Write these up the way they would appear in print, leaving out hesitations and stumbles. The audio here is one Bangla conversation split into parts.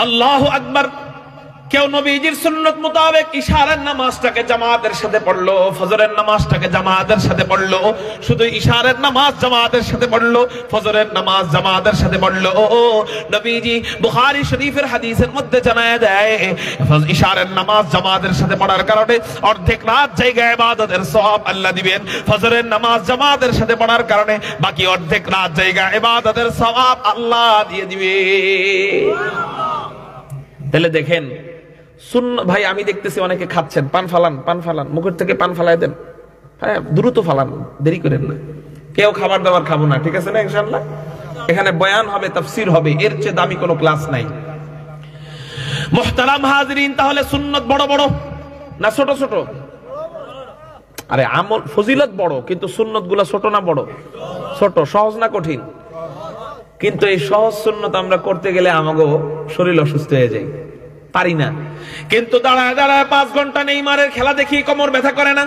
আল্লাহু আকবার। কেউ নবীজির সুন্নত মোতাবেক ইশারার নামাজটাকে জামাতের সাথে পড়লো, ফজরের নামাজটাকে জামাতের সাথে পড়লো, শুধু ইশারার নামাজ জামাতের সাথে পড়লো, ফজরের নামাজ জামাতের সাথে পড়লো। নবীজি বুখারী শরীফের হাদিসের মধ্যে জানায় দেয়, ইশারার নামাজ জামাতের সাথে পড়ার কারণে অর্ধেক রাত জায়গায় ইবাদতের সওয়াব আল্লাহ দিবেন, ফজরের নামাজ জামাতের সাথে পড়ার কারণে বাকি অর্ধেক রাত জায়গায় ইবাদতের সওয়াব আল্লাহ দিয়ে দিবে। তাহলে দেখেন ভাই, আমি দেখতেছি অনেকে খাচ্ছেন, পান ফালান, মুখের থেকে পান ফালাই দেন, হ্যাঁ দ্রুত ফালান, দেরি করেন না। কেউ খাবার দাবার খাবো না, ঠিক আছে না ইনশাআল্লাহ? এখানে বয়ান হবে, তাফসীর হবে, এর চেয়ে দামি কোনো ক্লাস নাই। মুহতারাম হাজিরিন, তাহলে সুন্নত বড় বড় না ছোট ছোট? আরে আমল ফজিলত বড়, কিন্তু সুন্নত গুলা ছোট না বড়? ছোট। সহজ না কঠিন? কিন্তু এই সহজ সুন্নত আমরা করতে গেলে আমাগো শরীর অসুস্থ হয়ে যায়, পারি না। কিন্তু দাঁড়ায় দাঁড়ায় 5 ঘন্টা নেইমারের খেলা দেখি কোমর ব্যথা করে না,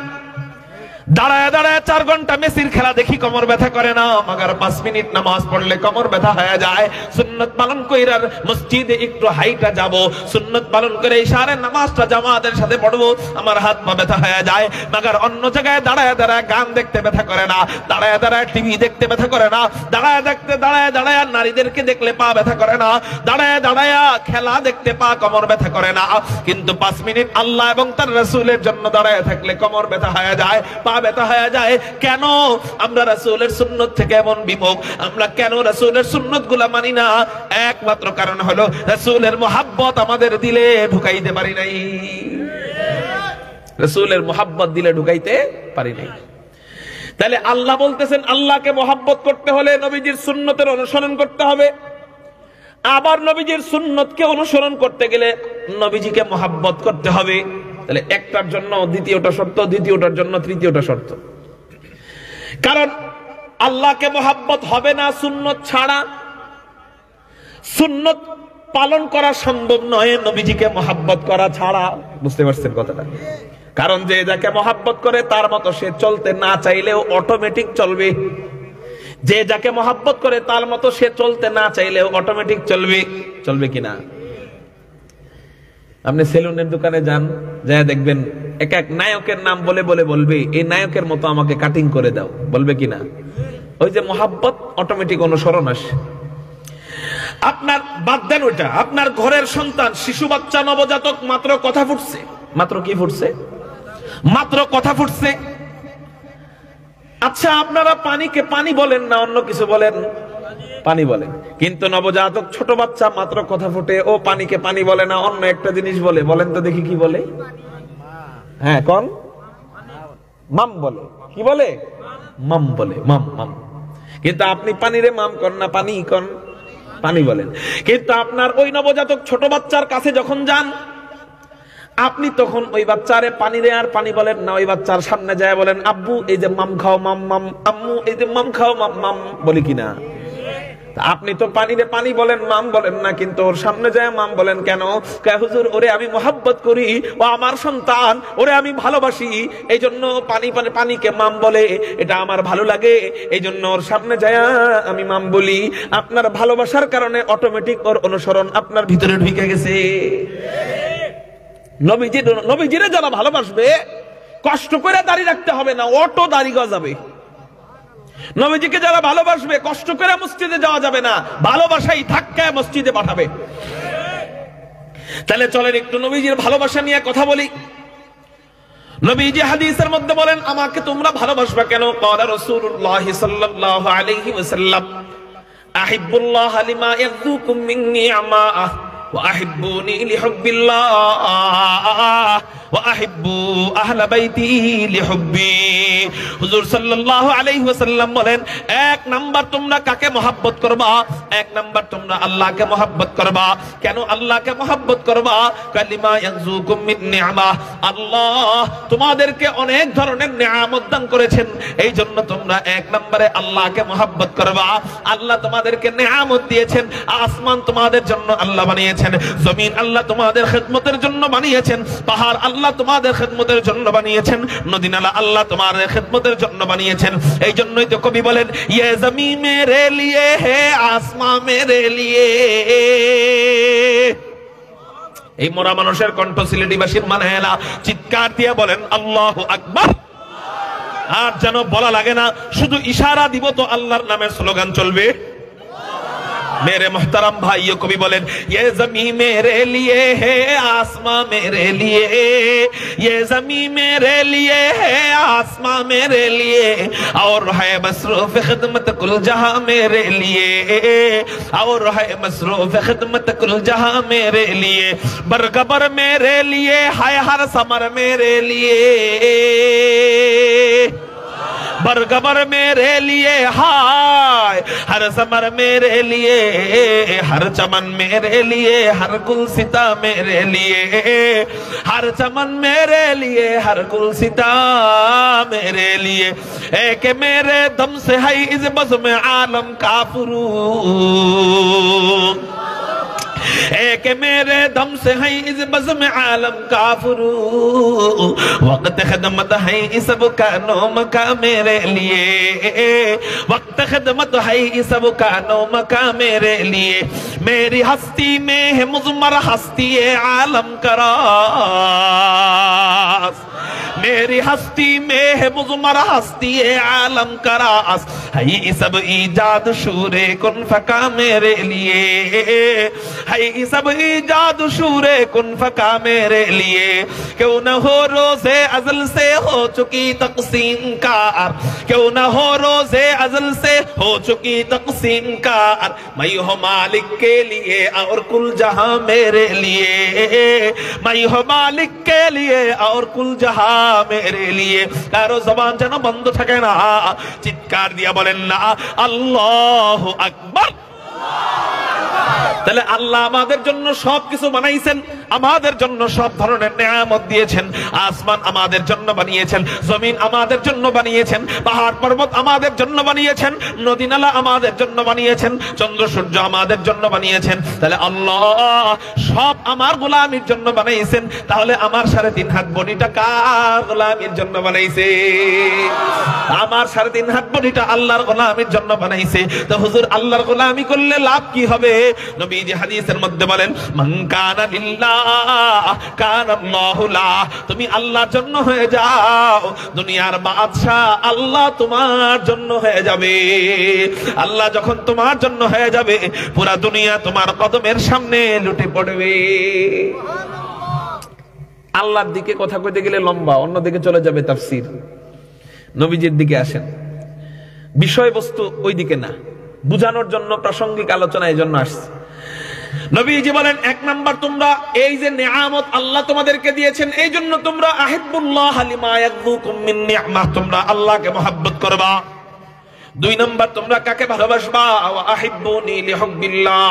দাঁড়ায় দাঁড়ায় 4 ঘন্টা মেসির খেলা দেখি কোমর ব্যথা করে না, মাগার 5 মিনিট নামাজ পড়লে কোমর ব্যথা হয়ে যায়। সুন্নত পালন কইরার মসজিদে একটু হাইটা যাব, সুন্নত পালন করে ইশারার নামাজটা জামাতের সাথে পড়বো, আমার হাত পা ব্যথা হয়ে যায়। মাগার অন্য জায়গায় দাঁড়ায় দাঁড়ায় গান দেখতে ব্যথা করে না, দাঁড়ায় দাঁড়ায় টিভি দেখতে ব্যথা করে না, দাঁড়ায় দাঁড়ায় নারীদেরকে দেখলে পা ব্যথা করে না, দাঁড়ায় দাঁড়ায় খেলা দেখতে পা কোমর ব্যথা করে না। কিন্তু 5 মিনিট আল্লাহ এবং তার রাসূলের জন্য দাঁড়ায় থাকলে কোমর ব্যথা হয়ে যায়, পা ব্যথা হয়ে যায়। কেন আমরা রাসূলের সুন্নত থেকে এমন বিমুখ? আমরা কেন রাসূলের সুন্নতগুলো মানি না? একমাত্র কারণ হলো রাসূলের মুহাব্বত আমাদের দিলে ঢুকাইতে পারি নাই। রাসূলের মুহাব্বত দিলে ঢুকাইতে পারি নাই। তাহলে আল্লাহ বলতেছেন, আল্লাহকে মুহাব্বত করতে হলে নবীজির সুন্নতের অনুসরণ করতে হবে। আবার নবীজির সুন্নতকে অনুসরণ করতে গেলে নবীজিকে মুহাব্বত করতে হবে। তাহলে একটার জন্য দ্বিতীয়টা শর্ত, দ্বিতীয়টার জন্য তৃতীয়টা শর্ত। কারণ আল্লাহকে মুহাব্বত হবে না সুন্নত ছাড়া, সুন্নত পালন করা সম্ভব নয় নবীজিকে মুহাব্বত করা ছাড়া। বুঝতে পারছেন কথাটা? কারণ যে যাকে মুহাব্বত করে তার মতো সে চলতে না চাইলেও অটোমেটিক চলবে। যে যাকে মুহাব্বত করে তার মতো সে চলতে না চাইলেও অটোমেটিক চলবে। চলবে কিনা? আপনি সেলুনের দোকানে যান, যা দেখবেন এক এক নায়কের নাম বলে বলে বলবে, এই নায়কের মতো আমাকে কাটিং করে দাও, বলবে কিনা? ওই যে মুহাব্বত, অটোমেটিক অনুসরণ আসে। আপনার বাদ দেন ওইটা, আপনার ঘরের সন্তান, শিশু বাচ্চা, নবজাতক মাত্র কথা ফুটছে, মাত্র কি ফুটছে? মাত্র কথা ফুটছে। আচ্ছা, আপনারা পানিকে পানি বলেন না অন্য কিছু বলেন? পানি বলেন। কিন্তু নবজাতক ছোট বাচ্চা মাত্র কথা ফুটে, ও পানিকে পানি বলে না, অন্য একটা জিনিস বলে। বলেন তো দেখি কি বলে? হ্যাঁ কোন? মাম বলে। কি বলে? মাম বলে, মাম মাম। কিন্তু আপনি পানিরে মাম কর না, পানি কন, পানি বলেন। কিন্তু আপনার ওই নবজাতক ছোট বাচ্চার কাছে যখন যান, আপনি তখন ওই বাচ্চারে পানিরে আর পানি বলেন না, ওই বাচ্চার সামনে যায় বলেন, আব্বু এই যে মাম খাও মাম মাম, আম্মু এই যে মাম খাও মাম মাম, বলি কিনা? আপনি তো পানিরে পানি বলেন, মাম বলেন না, কিন্তু ওর সামনে যায় মাম বলেন। কেন? হুজুর ওরে আমি মুহাব্বত করি, ও আমার সন্তান, ওরে আমি ভালোবাসি, এই জন্য পানিকে মাম বলে, এটা আমার ভালো লাগে, এই জন্য ওর সামনে যায় আমি মাম বলি। আপনার ভালোবাসার কারণে অটোমেটিক ওর অনুসরণ আপনার ভিতরে ঢুকে গেছে। নবীজিরে যারা ভালোবাসবে, কষ্ট করে দাঁড়িয়ে রাখতে হবে না, অটো দাঁড়িয়ে গজাবে। নবীজিকে যারা ভালোবাসবে, কষ্ট করে মসজিদে যাওয়া যাবে না, ভালোবাসাই ধাক্কায় মসজিদে পাঠাবে। তাহলে চলেন একটু নবীজির ভালোবাসা নিয়ে কথা বলি। নবীজি হাদিসের মধ্যে বলেন, আমাকে তোমরা ভালোবাসবা কেন? ক্বালা রাসূলুল্লাহ সাল্লাল্লাহু আলাইহি ওয়াসাল্লাম, আহিব্বুল্লাহ লিমা ইয়াযুকুম মিন্নি আমাআহ ওয়া আহিব্বুনি লিহুব্বিল্লাহ ওয়া আহিব্বু আহলা বাইতি লিহুব্বি। হুজুর সাল্লাল্লাহু আলাইহি ওয়াসাল্লাম বলেন, এক নাম্বার তোমরা কাকে মহব্বত করবা? এক নাম্বার তোমরা আল্লাহকে মহব্বত করবা। কেন আল্লাহকে মহব্বত করবা? কালিমা ইয়াযুকুম মিন নি'মা, আল্লাহ তোমাদেরকে অনেক ধরনের নিয়ামত দান করেছেন, এই জন্য তোমরা এক নম্বরে আল্লাহকে মহব্বত করবা। আল্লাহ তোমাদেরকে নিয়ামত দিয়েছেন, আসমান তোমাদের জন্য আল্লাহ বানিয়েছেন, জমিন আল্লাহ তোমাদের খিদমতের জন্য বানিয়েছেন, পাহাড় আল্লাহ তোমাদের খিদমতের জন্য বানিয়েছেন, নদী নালা আল্লাহ তোমাদের খিদমতের জন্য বানিয়েছেন। এই জন্যই তো কবি বলেন, ইয়ে জমি মেরে লিয়ে হে, আসমা মেরে লিয়ে। এই মরা মানুষের কণ্ঠ সিলেটিবাসীর মানে না, চিৎকার দিয়ে বলেন আল্লাহু আকবার। আর যেন বলা লাগে না, শুধু ইশারা দিব তো আল্লাহর নামের স্লোগান চলবে। मेरे मोहतरम भाइयों को भी बोलें, ये ज़मीन मेरे लिए है, आसमां मेरे लिए, ये ज़मीन मेरे लिए है, आसमां मेरे लिए, और है मसरूफ खिदमत कुल जहां मेरे लिए, और है मसरूफ खिदमत कुल जहां मेरे लिए, बरगबर मेरे लिए है, हर समर मेरे लिए, बरगबर मेरे लिए हाय, हर समर मेरे लिए, हर चमन मेरे लिए, हर गुलसिता मेरे लिए, हर चमन मेरे लिए, हर गुलसिता मेरे लिए, एक मेरे दम से है इस बज़्म आलम का फुरूक, एक मेरे दम से है इस बज़्म आलम का फुरूक, वक्त खिदमत है इस सब का नौम का मेरे लिए, वक्त खिदमत है इस सब का नौम का मेरे लिए, मेरी हस्ती में है मुज़मर हस्ती आलम करास, मेरी हस्ती में है मुज़मर हस्ती आलम करास, है सब ईजाद शूरे कुन फका मेरे लिए, है सब ईजाद शूरे कुन फका मेरे लिए, क्यों न हो रोज़े अज़ल से हो चुकी तक़सीम कार, क्यों न हो रोज़े अज़ल से हो चुकी तक़सीम कार, मैं हूँ मालिक के लिए और कुल जहां मेरे लिए, मैं हूँ मालिक के लिए और कुल जहां मेरे लिए। कारो जबान যেন বন্ধ থাকে না, চিৎকার দিয়া বলেন না আল্লাহু আকবার। তাহলে আল্লাহ আমাদের জন্য সবকিছু বানাইছেন, আমাদের জন্য সব ধরনের নিয়ামত দিয়েছেন। আসমান আমাদের জন্য বানিয়েছেন, জমিন আমাদের জন্য বানিয়েছেন, পাহাড় পর্বত আমাদের জন্য বানিয়েছেন, নদী নালা আমাদের জন্য বানিয়েছেন, চন্দ্র সূর্য আমাদের জন্য বানিয়েছেন। তাহলে আল্লাহ সব আমার গোলামির জন্য বানাইছেন। তাহলে আমার 3.5 হাত বডিটা কার গোলামির জন্য বানাইছে? আমার 3.5 হাত বডিটা আল্লাহর গোলামির জন্য বানাইছে। তো হুজুর আল্লাহর গোলামি করলে লাভ কি হবে? নবীজি হাদিসের মধ্যে বলেন, মান কানা লিল্লাহ কানা আল্লাহু লা। তুমি আল্লাহর জন্য হয়ে যাও, দুনিয়ার বাদশা আল্লাহ তোমার জন্য হয়ে যাবে। আল্লাহ যখন তোমার জন্য হয়ে যাবে, পুরা দুনিয়া তোমার কদমের সামনে লুটে পড়বে। আল্লাহর দিকে কথা কইতে গেলে লম্বা, অন্যদিকে চলে যাবে তাফসীর। নবীজির দিকে আসেন, বিষয়বস্তু ওই দিকে না, বুঝানোর জন্য প্রাসঙ্গিক আলোচনা এই জন্য আসছে। নবীজি বলেন, 1 নাম্বার, তোমরা এই যে নিয়ামত আল্লাহ তোমাদেরকে দিয়েছেন, এই জন্য তোমরা আহিব্বুল্লাহ লিমা ইয়াযুকুম মিন নি'মাহ, তোমরা আল্লাহকে মহব্বত করবা। 2 নাম্বার, তোমরা কাকে ভালোবাসবা? ওয়া আহিব্বুনি লিহুব্বিল্লাহ।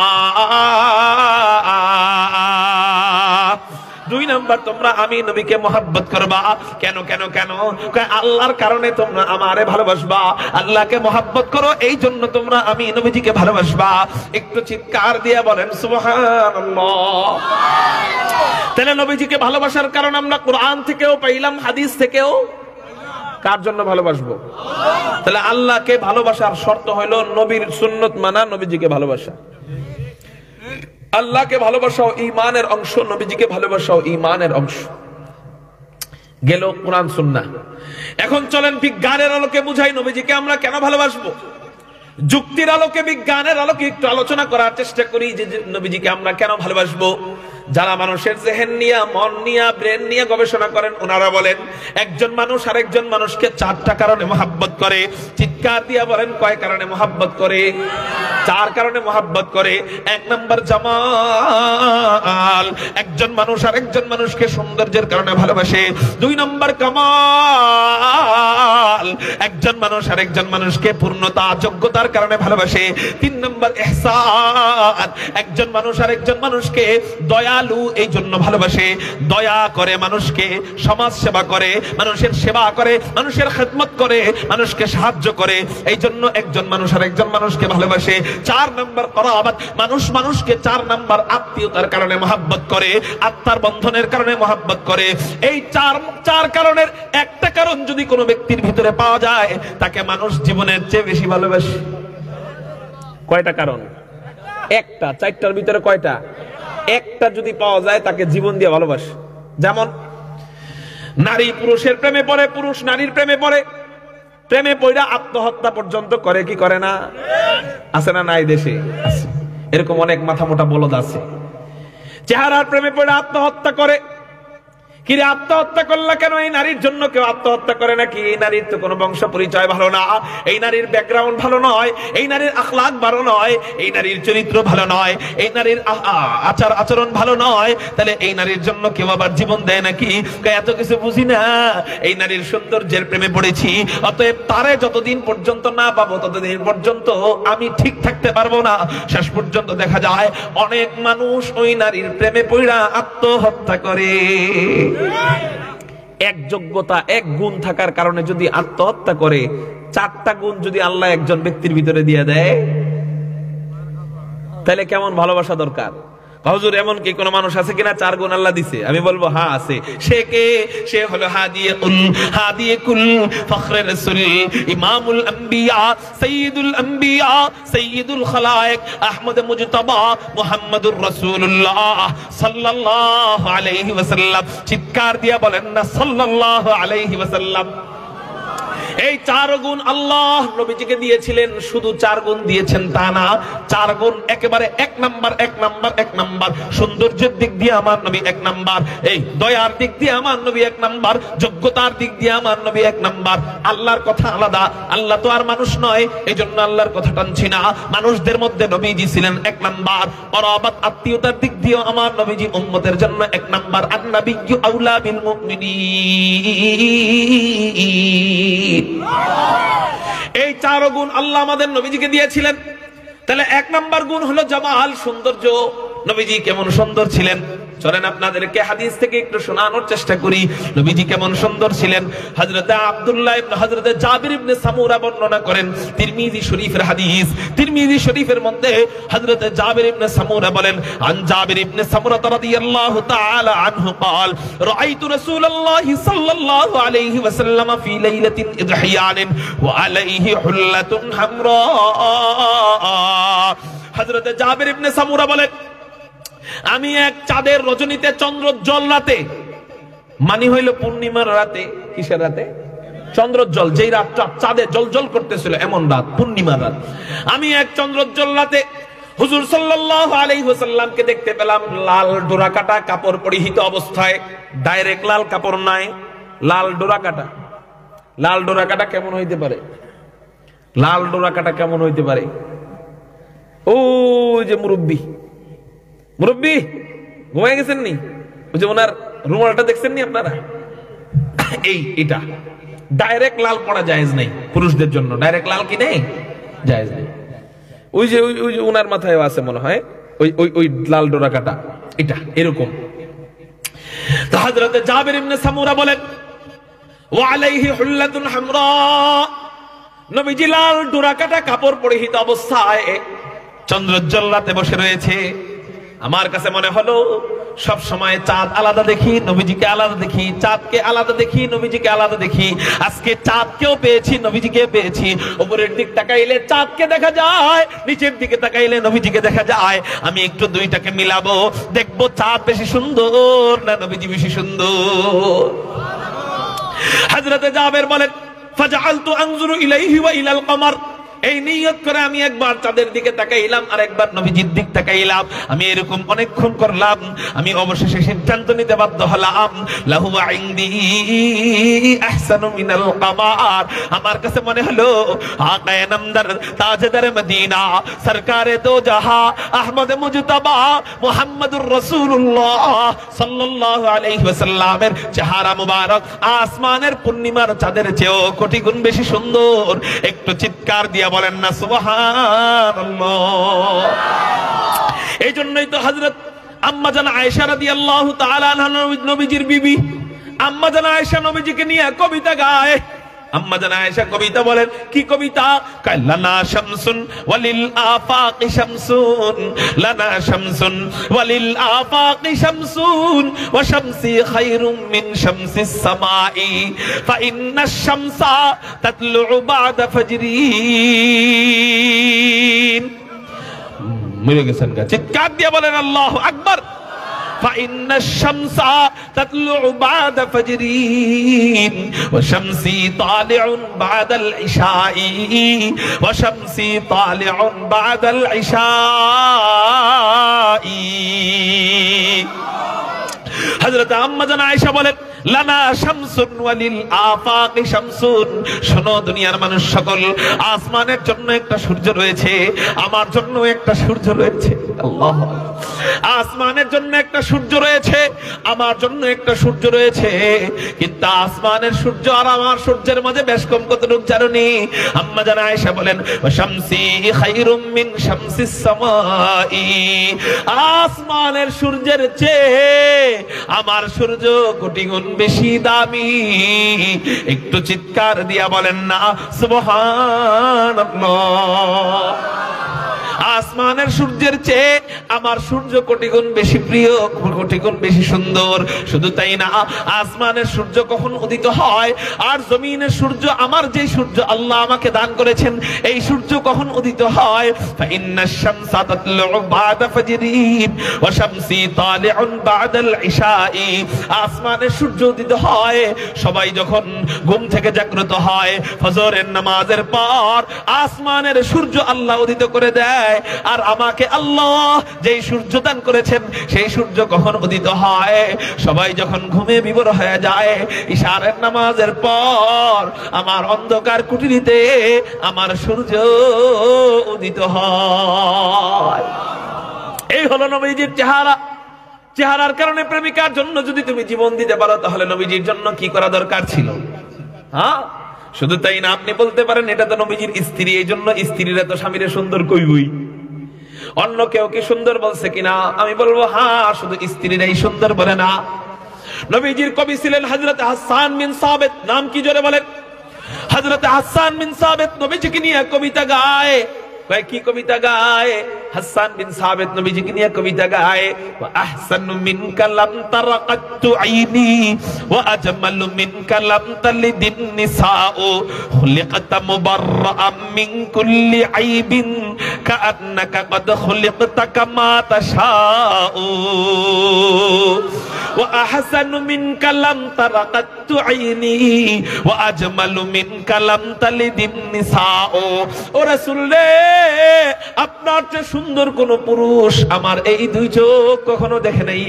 2 নাম্বার, তোমরা আমি নবীকে মহব্বত করবা। কেন কেন কেন? আল্লাহর কারণে তোমরা আমারে ভালোবাসবা। আল্লাহকে মহব্বত করো, এই জন্য তোমরা আমি নবীজিকে ভালোবাসবা। একটু চিৎকার দিয়ে বলেন সুবহানাল্লাহ। তাহলে নবীজিকে ভালোবাসার কারণ আমরা কোরআন থেকেও পাইলাম, হাদিস থেকেও। কার জন্য ভালোবাসবো? তাহলে আল্লাহকে ভালোবাসার শর্ত হলো নবীর সুন্নত মানা, নবীজিকে ভালোবাসা। আল্লাহকে ভালোবাসাও ঈমানের অংশ, নবীজিকে ভালোবাসাও ঈমানের অংশ। গেল কোরআন সুন্নাহ। এখন চলেন বিজ্ঞানের আলোকে বুঝাই নবীজিকে আমরা কেন ভালোবাসবো। যুক্তির আলোকে, বিজ্ঞানের আলোকে একটু আলোচনা করার চেষ্টা করি যে নবীজিকে আমরা কেন ভালোবাসবো। যারা মানুষের জেহেন নিয়ে, মন নিয়ে, ব্রেন নিয়ে গবেষণা করেন, ওনারা বলেন একজন মানুষ আরেকজন মানুষকে 4টা কারণে মহব্বত করে। চিৎকার দিয়া বলেন কয় কারণে মহব্বত করে? 4 কারণে মহব্বত করে। 1 নাম্বার জামাল, একজন মানুষ আরেকজন মানুষকে সৌন্দর্যের কারণে ভালোবাসে। 2 নাম্বার কামাল, একজন মানুষ আরেকজন মানুষকে পূর্ণতা, যোগ্যতার কারণে ভালোবাসে। 3 নাম্বার ইহসান, একজন মানুষ আরেকজন মানুষকে দয়ালু এই জন্য ভালোবাসে। দয়া করে মানুষকে, সমাজ সেবা করে, মানুষের সেবা করে, মানুষের খেদমত করে, মানুষকে সাহায্য করে, এই জন্য একজন মানুষ আরেকজন মানুষকে ভালোবাসে। 4 নাম্বার করাবাত, মানুষ মানুষকে 4 নাম্বার আত্মীয়তার কারণে মহব্বত করে, আত্মার বন্ধনের কারণে মহব্বত করে। এই 4 কারণের একটা কারণ যদি কোনো ব্যক্তির ভিতরে পাওয়া যায়, তাকে মানুষ জীবনের চেয়ে বেশি ভালোবাসে। কয়টা কারণ? একটা। 4টার ভিতরে কয়টা? একটা যদি পাওয়া যায় তাকে জীবন দিয়ে ভালোবাসে। যেমন নারী পুরুষের প্রেমে পড়ে, পুরুষ নারীর প্রেমে পড়ে, প্রেমে পড়া আত্মহত্যা পর্যন্ত করে, কি করে না? আছে না নাই দেশে? আছে। এরকম অনেক মাথা মোটা বলদ আছে, চেহারার প্রেমে পড়ে আত্মহত্যা করে। কি রে, আত্মহত্যা করলা কেন? এই নারীর জন্য কেউ আত্মহত্যা করে নাকি? এই নারীর তো কোনো বংশ পরিচয় ভালো না, এই নারীর ব্যাকগ্রাউন্ড ভালো নয়, এই নারীর আখলাক ভালো নয়, এই নারীর চরিত্র ভালো নয়, এই নারীর আচার আচরণ ভালো নয়, তাহলে এই নারীর জন্য কেউ আবার জীবন দেয় নাকি? এত কিছু বুঝি না, এই নারীর সৌন্দর্যের প্রেমে পড়েছি, অতএব তারে যতদিন পর্যন্ত না পাবো ততদিন পর্যন্ত আমি ঠিক থাকতে পারবো না। শেষ পর্যন্ত দেখা যায় অনেক মানুষ ওই নারীর প্রেমে পড়া আত্মহত্যা করে। এক যোগ্যতা, এক গুণ থাকার কারণে যদি আত্মহত্যা করে, 4টা গুণ যদি আল্লাহ একজন ব্যক্তির ভিতরে দিয়ে দেয়, তাহলে কেমন ভালোবাসা দরকার? হুজুর এমন কি কোন মানুষ আছে কিনা 4 গুণ আল্লাহ দিছে? আমি বলবো হ্যাঁ আছে। সে কে? সে হলো হাদিয়ে কুল ফখরে রাসূল, ইমামুল আম্বিয়া, সাইয়্যিদুল আম্বিয়া, সাইয়্যিদুল খালায়েক, আহমদ মুজতাবা, মুহাম্মাদুর রাসূলুল্লাহ সাল্লাল্লাহু আলাইহি ওয়াসাল্লাম। চিৎকার দিয়ে বলেন না সাল্লাল্লাহু আলাইহি ওয়াসাল্লাম। এই 4 গুণ আল্লাহ নবীজিকে দিয়েছিলেন। শুধু 4 গুণ দিয়েছেন তা না, 4 গুণ একেবারে 1 নাম্বার। সৌন্দর্যের দিক দিয়ে আমার নবী 1 নাম্বার, এই দয়ার দিক দিয়ে আমার নবী 1 নাম্বার, যোগ্যতার দিক দিয়ে আমার নবী 1 নাম্বার। আল্লাহর কথা আলাদা, আল্লাহ তো আর মানুষ নয়, এজন্য আল্লাহর কথা টানছি না। মানুষদের মধ্যে নবীজি ছিলেন 1 নাম্বার। পরবাত আত্মীয়তার দিক দিয়ে আমার নবীজি উম্মতের জন্য 1 নাম্বার। আন-নাবিয়্যু আউলা বিল মুমিনিন। এই 4 গুণ আল্লাহ আমাদের নবীজিকে দিয়েছিলেন। তাহলে 1 নাম্বার গুণ হলো জামাল, সৌন্দর্য। নবীজি কেমন সুন্দর ছিলেন? চলেন আপনাদেরকে হাদিস থেকে একটু শোনানোর চেষ্টা করি নবীজি কেমন সুন্দর ছিলেন। হযরতে আব্দুল্লাহ ইবনে হযরতে জাবির ইবনে সামুরা বর্ণনা করেন, তিরমিজি শরীফের হাদিস। তিরমিজি শরীফের মধ্যে হযরতে জাবির ইবনে সামুরা বলেন, আন জাবির ইবনে সামুরা রাদিয়াল্লাহু তাআলা আনহু قال রাআইতু রাসূলুল্লাহ সাল্লাল্লাহু আলাইহি ওয়াসাল্লাম ফি লাইলাতিন ইদহিয়ান ওয়া আলাইহি হুল্লাতুন হামরা। হযরতে জাবির ইবনে সামুরা বলেন, আমি এক চাঁদের রজনীতে, চন্দ্রোজ্জ্বল রাতে, মানে হইল পূর্ণিমার রাতে। কিসের রাতে? চন্দ্রোজ্জ্বল, যেই রাতটা চাঁদে জলজল করতেছিল এমন রাত, পূর্ণিমার রাত। আমি এক চন্দ্রোজ্জ্বল রাতে হুজুর সাল্লাল্লাহু আলাইহি ওয়াসাল্লামকে দেখতে পেলাম লাল ডোরাকাটা কাপড় পরিহিত অবস্থায়। ডাইরেক্ট লাল কাপড় নাই, লাল ডোরাকাটা। লাল ডোরাকাটা কেমন হইতে পারে? লাল ডোরাকাটা কেমন হইতে পারে? ওই যে মুরব্বী ঘুমায় গেছেন নি? ওই যে ওনার রুমালটা দেখছেন নি আপনারা? এটা ডাইরেক্ট লাল পরা জায়েজ নাই পুরুষদের জন্য। ডাইরেক্ট লাল কি নেই? জায়েজ নেই। ওই যে ওনার মাথায় আছে মনে হয় ওই লাল ডোরাকাটা, এটা এরকম। তো হযরতে জাবির ইবনে সামুরা বলেন, ওয়া আলাইহি হুল্লাতুন হামরা। নবীজি লাল ডোরাকাটা কাপড় পরিহিত অবস্থায় চন্দ্রোজ্জ্বল রাতে বসে রয়েছে। আমার কাছে মনে হলো সব সময় চাঁদ আলাদা দেখি, নবীজিকে আলাদা দেখি, চাঁদকে আলাদা দেখি, নবীজিকে আলাদা দেখি। আজকে চাঁদকেও পেয়েছি, নবীজিকে পেয়েছি। উপরের দিক তাকাইলে চাঁদকে দেখা যায়, নিচের দিকে তাকাইলে নবীজিকে দেখা যায়। আমি একটু দুইটাকে মিলাবো, দেখবো চাঁদ বেশি সুন্দর না নবীজি বেশি সুন্দর। হযরতে জাবের বলেন, ফাজআলতু আনজুরু ইলাইহি ওয়া ইলাল কমার। এই নিয়ত করে আমি একবার চাঁদের দিকে তাকাইলাম আর একবার নবীজির দিক তাকাইলাম। আমি এরকম অনেকক্ষণ করলাম। আমি অবশেষে সিদ্ধান্ত নিতে বাধ্য হলাম, লাহু ইনদি আহসানু মিনাল কমার। আমার কাছে মনে হলো আকায়ে নামদার, তাজদার মদিনা, সরকারে দো জাহা, আহমদ মুজতাবা, মুহাম্মাদুর রাসূলুল্লাহ সাল্লাল্লাহু আলাইহি ওয়াসাল্লামের চেহারা মুবারক আসমানের পূর্ণিমার চাঁদের চেয়েও কোটি গুণ বেশি সুন্দর। একটু চিৎকার দিয়া বলেন না সুবহানাল্লাহ। এই জন্যই তো হযরত আম্মা জান আয়েশা রাদিয়াল্লাহু তাআলা আনহা, নবীজির বিবি আম্মা জান আয়েশা নবীজিকে নিয়ে কবিতা গায়। আম্মা জান আয়েশা কবিতা বলেন, কি কবিতা? লানা শামসুন ওয়ালিল আফাকি শামসুন, লানা শামসুন ওয়ালিল আফাকি শামসুন, ওয়া শামসি খায়রুম মিন শামসিস সামাই, ফা ইন্নাশ শামসা তাতলু বা'দা ফাজরিন। মরে গেছেন গা। চিৎকার দিয়ে বলেন আল্লাহু আকবার। ফাইন্নাশ শামসা তাতলুউ বা'দা ফাজরিন ওয়া শামসি তালিউন বা'দাল ইশাই ওয়া শামসি তালিউন বা'দাল ইশাই। হযরত আম্মা জান আয়েশা বলেন, লানা শামসুন ওয়ালিল আফাকি শামসুন, শোনো দুনিয়ার মানুষ সকল, আসমানের জন্য একটা সূর্য রয়েছে, আমার জন্য একটা সূর্য রয়েছে। আল্লাহ, আসমানের জন্য একটা সূর্য রয়েছে, আমার জন্য একটা সূর্য রয়েছে, কিন্তু আসমানের সূর্য আর আমার সূর্যের মাঝে বেশ কম কতটুকু জানেননি? আম্মা জান আয়েশা বলেন, শামসি খায়রুম মিন শামসিস সামাই, আসমানের সূর্যের চেয়ে আমার সূর্য কোটি গুণ বেশি দামি। একটু চিৎকার দিয়া বলেন না সুবহানাল্লাহ। আসমানের সূর্যের চেয়ে আমার সূর্য কোটি গুণ বেশি প্রিয়, কোটি গুণ বেশি সুন্দর। শুধু তাই না, আসমানের সূর্য কখন উদিত হয় আর জমিনের সূর্য, আমার যে সূর্য আল্লাহ আমাকে দান করেছেন, এই সূর্য কখন উদিত হয়? ফাইন্নাশ শামসা তাতলুউ বা'দা ফাজরিন ওয়া শামসি তালিউন বা'দাল ইশাই। আসমানের সূর্য উদিত হয় সবাই যখন ঘুম থেকে জাগ্রত হয়, ফজরের নামাজের পর আসমানের সূর্য আল্লাহ উদিত করে দেয়। আর আমাকে আল্লাহ যেই সূর্য দান করেছেন, সেই সূর্য কখন উদিত হয়? সবাই যখন ঘুমে বিভোর হয়ে যায়, ইশারের নামাজের পর আমার অন্ধকার কুটিরিতে আমার সূর্য উদিত হয়। এই হলো নবীজির চেহারা। চেহারার কারণে প্রেমিকার জন্য যদি তুমি জীবন দিতে পারো, তাহলে নবীজির জন্য কি করা দরকার ছিল? হ্যাঁ, শুধু তাই না, আপনি বলতে পারেন এটা তো নবীজির স্ত্রী, এই জন্য স্ত্রীরা তো স্বামীরে সুন্দর কইবই। অন্য কেউ কি সুন্দর বলছে কিনা? আমি বলবো হ্যাঁ, শুধু স্ত্রীরাই সুন্দর বলে না। নবীজির কবি ছিলেন হযরত হাসান বিন সাবিত। নাম কি জোরে বলেন? হযরত হাসান বিন সাবিত নবীজিকে নিয়ে কবিতা গায়। কি কবিতা গায়? হাসান বিন সাবিত নবীজিকে নিয়ে কবিতা গায়, ওয়া আহসানু মিনকা লাম তারাকাতু আইনি ওয়া আজমালু মিনকা লাম তালিদিন নিসাউ খুলিকতা মুবাররাআম মিন কুল্লি আইবিন কাআন্নাকা কদ খুলিকতা কামা তাশাউ ওয়া আহসানু মিনকা লাম তারাকাতু আইনি ওয়া আজমালু মিনকা লাম তালিদিন নিসাউ। ও রাসূল রে, আপনার চেয়ে সুন্দর কোন পুরুষ আমার এই দুই চোখ কখনো দেখে নাই।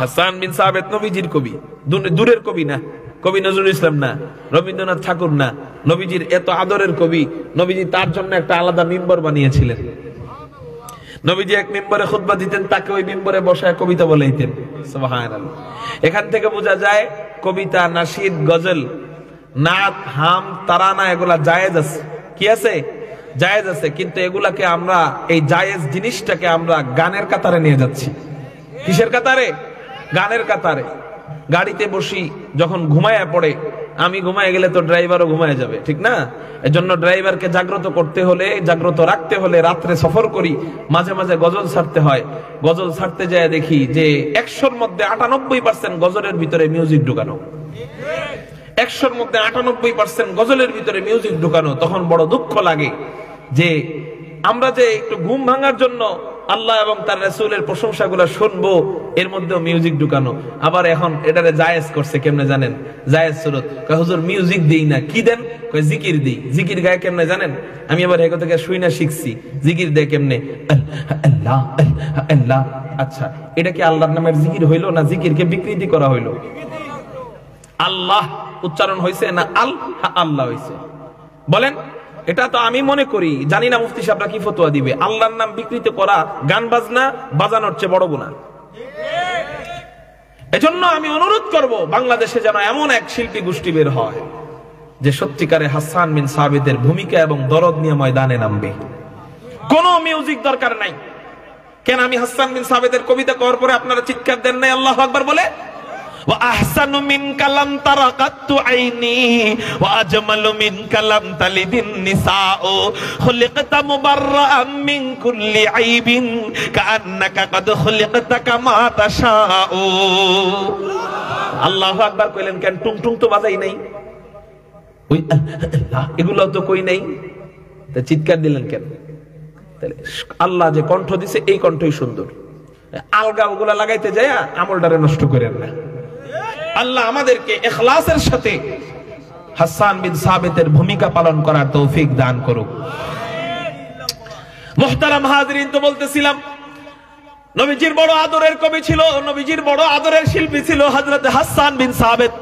হাসান বিন সাবিত নবীজির কবি, দূরের কবি না, কবি নজরুল ইসলাম না, রবীন্দ্রনাথ ঠাকুর না, নবীজির এত আদরের কবি। নবীজি তার জন্য একটা আলাদা মিম্বর বানিয়েছিলেন। নবীজি এক মিম্বরে খুতবা দিতেন, তাকে ওই মিম্বরে বসায় কবিতা বলাইতেন। সুবহানাল্লাহ। এখান থেকে বোঝা যায় কবিতা, নাশিদ, গজল, নাত, হাম, তারানা এগুলা জায়েজ আছে। কি আছে? জায়েজ আছে। কিন্তু এগুলাকে আমরা, এই জায়েজ জিনিসটাকে আমরা গানের কাতারে নিয়ে যাচ্ছি। কিসের কাতারে? গানের কাতারে। গাড়িতে বসি যখন ঘুমায়া পড়ে, আমি ঘুমায় গেলে তো ড্রাইভারও ঘুমায় যাবে, ঠিক না? এজন্য ড্রাইভারকে জাগ্রত করতে হলে, জাগ্রত রাখতে হলে রাত্রে সফর করি, মাঝে মাঝে গজল ছাড়তে হয়। গজল ছাড়তে যায় দেখি যে 100-র মধ্যে 98% গজলের ভিতরে মিউজিক ঢুকানো। 100-র মধ্যে 98% গজলের ভিতরে মিউজিক ঢুকানো। তখন বড় দুঃখ লাগে যে আমরা যে একটু ঘুম ভাঙার জন্য আল্লাহ এবং তার রাসূলের প্রশংসাগুলো শুনবো, এর মধ্যেও মিউজিক ঢুকানো। আবার এখন এটারে জায়েজ করছে কেমনে জানেন? জায়েজ সুরত। কয় হুজুর মিউজিক দেই না, কি দেন? কয় জিকির দেই। জিকির গায় কেমনে জানেন? আমি আবার এগো থেকে শুই না শিখছি। জিকির দেয় কেমনে? আল্লাহ আল্লাহ। আচ্ছা, এটা কি আল্লাহর নামের জিকির হইলো না জিকিরকে বিকৃতি করা হইলো? আল্লাহ উচ্চারণ হয়েছে না আল্লাহ হয়েছে? বলেন। এটা তো আমি মনে করি, জানি না মুফতি সাহেবরা কি ফতোয়া দিবে, আল্লাহর নাম বিকৃত করা গান বাজনা বাজানোর চেয়ে বড় গুনাহ। এজন্য আমি অনুরোধ করব, বাংলাদেশে যেন এমন এক শিল্পী গোষ্ঠী বের হয় যে সত্যিকারে হাসান বিন সাবিতের ভূমিকা এবং দরদ নিয়ে ময়দানে নামবে। কোনো মিউজিক দরকার নাই। কেন আমি হাসান বিন সাবিতের কবিতা করার পরে আপনারা চিৎকার দেন নাই আল্লাহু আকবার বলে? ওয়া আহসানু মিনকা লাম তারাকাতু আইনি ওয়া আজমালু মিনকা লাম তালিদিন নিসাউ খুলিকতা মুবাররাআম মিন কুল্লি আইবিন কাআন্নাকা কদ খুলিকতা কামা তাশাউ। আল্লাহু আকবার কইলেন কেন? টুং টুং তো বাজাই নাই, ওই এগুলো তো কই নাই, তা চিৎকার দিলেন কেন? তাহলে আল্লাহ যে কণ্ঠ দিছে এই কণ্ঠই সুন্দর। আলগা ওগুলা লাগাইতে যায় আমলটারে নষ্ট করেন না। আল্লাহ আমাদেরকে ইখলাসের সাথে হাসান বিন সাবিতের ভূমিকা পালন করার তৌফিক দান করুক। মুহতারাম হাজরিন, তো বলতেছিলাম নবীজির বড় আদরের কবি ছিল, নবীজির বড় আদরের শিল্পী ছিল হযরত হাসান বিন সাবিত।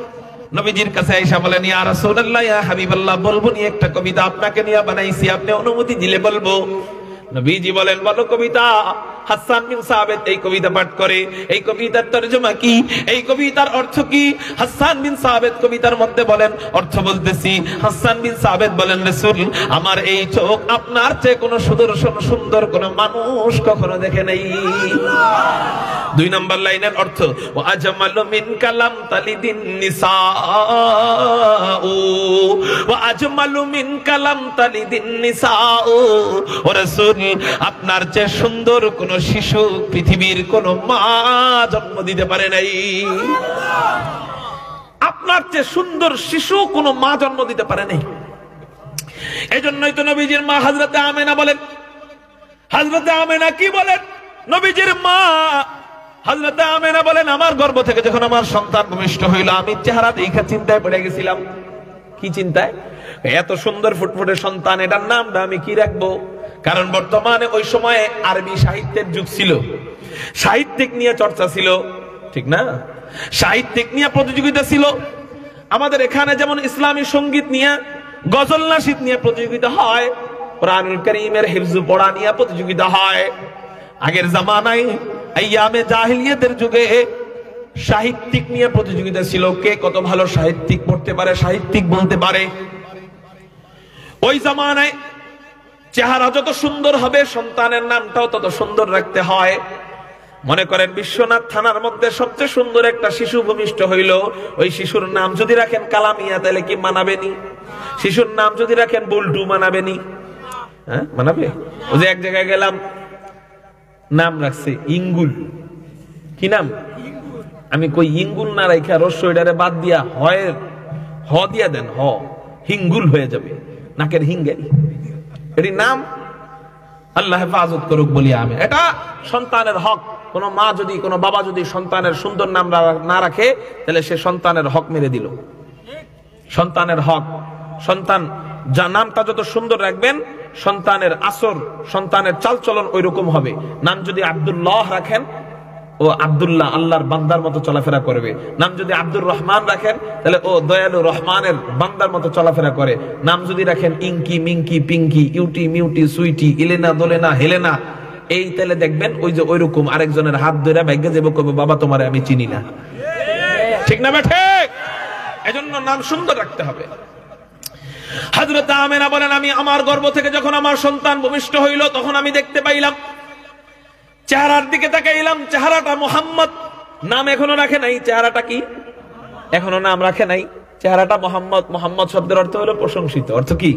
নবীজির কাছে আয়েশা বলেন, ইয়া রাসূলুল্লাহ, ইয়া হাবিবাল্লাহ, বলবো নি একটা কবিতা আপনাকে নিয়ে বানাইছি, আপনি অনুমতি দিলে বলবো। নবীজি বলেন, বলো কবিতা। হাসান বিন সাবিত এই কবিতা পাঠ করে। এই কবিতার তরজমা কি, এই কবিতার অর্থ কি? হাসান বিন সাবিত কবিতার মধ্যে বলেন, অর্থ বলতেছি। হাসান বিন সাবিত বলেন, রাসূল, আমার এই চোখ আপনার চেয়ে কোনো সুদর্শন সুন্দর কোন মানুষ কখনো দেখে নাই। 2 নম্বর লাইনের অর্থ, ওয়া আজমালু মিন কালাম তালিদিন নিসাউ, ওয়া আজমালু মিন কালাম তালিদিন নিসাউ। ও রাসূল, আপনার চেয়ে সুন্দর কোন শিশু পৃথিবীর কোন মা জন্ম দিতে পারে নাই। আপনার চেয়ে সুন্দর শিশু কোন মা জন্ম দিতে পারে নাই। এজন্যই তো নবীজির মা হযরতে আমেনা বলেন, হযরতে আমেনা কি বলেন? নবীজির মা হযরতে আমেনা বলেন, আমার গর্ভ থেকে যখন আমার সন্তান ভূমিষ্ঠ হইল, আমি চেহারা দেখে চিন্তায় পড়ে গেছিলাম। কি চিন্তায়? এত সুন্দর ফুটফুটে সন্তান, এটার নামটা আমি কি রাখবো? কারণ বর্তমানে ওই সময়ে আরবি সাহিত্যের যুগ ছিল, সাহিত্যিক নিয়ে চর্চা ছিল, ঠিক না? সাহিত্যিক নিয়ে প্রতিযোগিতা ছিল। আমাদের এখানে যেমন ইসলামী সঙ্গীত নিয়ে, গজল নাশিদ নিয়ে প্রতিযোগিতা হয়, কোরআনুল কারীমের হিফজ পড়া নিয়ে প্রতিযোগিতা হয়। আগের জামানায় আইয়ামে জাহিলিয়াতের যুগে সাহিত্যিক নিয়ে প্রতিযোগিতা ছিল, কে কত ভালো সাহিত্যিক পড়তে পারে, সাহিত্যিক বলতে পারে। ওই জামানায় চেহারা যত সুন্দর হবে, সন্তানের নামটাও তত সুন্দর রাখতে হয়। মনে করেন বিশ্বনাথ থানার মধ্যে সবচেয়ে সুন্দর একটা শিশু ভূমিষ্ঠ হইল, ওই শিশুর নাম যদি রাখেন কালামিয়া, তাহলে কি মানাবেনি? শিশুর নাম যদি রাখেন বুলটু, মানাবেনি? হ্যাঁ, মানাবে? ওই যে এক জায়গায় গেলাম, নাম রাখছে ইঙ্গুল। কি নাম? আমি কই ইঙ্গুল না রাখা রস্যইডারে বাদ দিয়া হ দিয়া দেন, হিঙ্গুল হয়ে যাবে, নাকের হিঙ্গেরি। এটি নাম আল্লাহ হেফাজত করুক বলি আমি। এটা সন্তানের হক। কোন মা যদি, কোন বাবা যদি সন্তানের সুন্দর নাম না রাখে, তাহলে সে সন্তানের হক মেরে দিল। সন্তানের হক, সন্তান যা নামটা যত সুন্দর রাখবেন, সন্তানের আসর, সন্তানের চালচলন ওই রকম হবে। নাম যদি আব্দুল্লাহ রাখেন, ও আব্দুল্লাহ, আল্লাহর বান্দার মতো চলাফেরা করবে। নাম যদি আব্দুর রহমান রাখেন, তাহলে ও দয়ালু রহমানের বান্দার মতো চলাফেরা করে। নাম যদি রাখেন ইঙ্কি, মিঙ্কি, পিঙ্কি, ইউটি, মিউটি, সুইটি, ইলেনা, দোলেনা, হেলেনা, এই তাহলে দেখবেন ওই যে ওই রকম আরেকজনের হাত ধরে ভাগ্যে যাবো, কবে বাবা তোমারে আমি চিনি না। ঠিক না ঠিক? এজন্য নাম সুন্দর রাখতে হবে। হযরত আমেনা বলেন, আমি আমার গর্ভ থেকে যখন আমার সন্তান ভূমিষ্ঠ হইল, তখন আমি দেখতে পাইলাম, চেহারার দিকে তাকাইলাম, চেহারাটা মুহাম্মদ। নাম এখনো রাখে নাই। চেহারাটা কি? এখনো নাম রাখে নাই। চেহারাটা মুহাম্মদ। মুহাম্মদ শব্দের অর্থ হলো প্রশংসিত। অর্থ কি?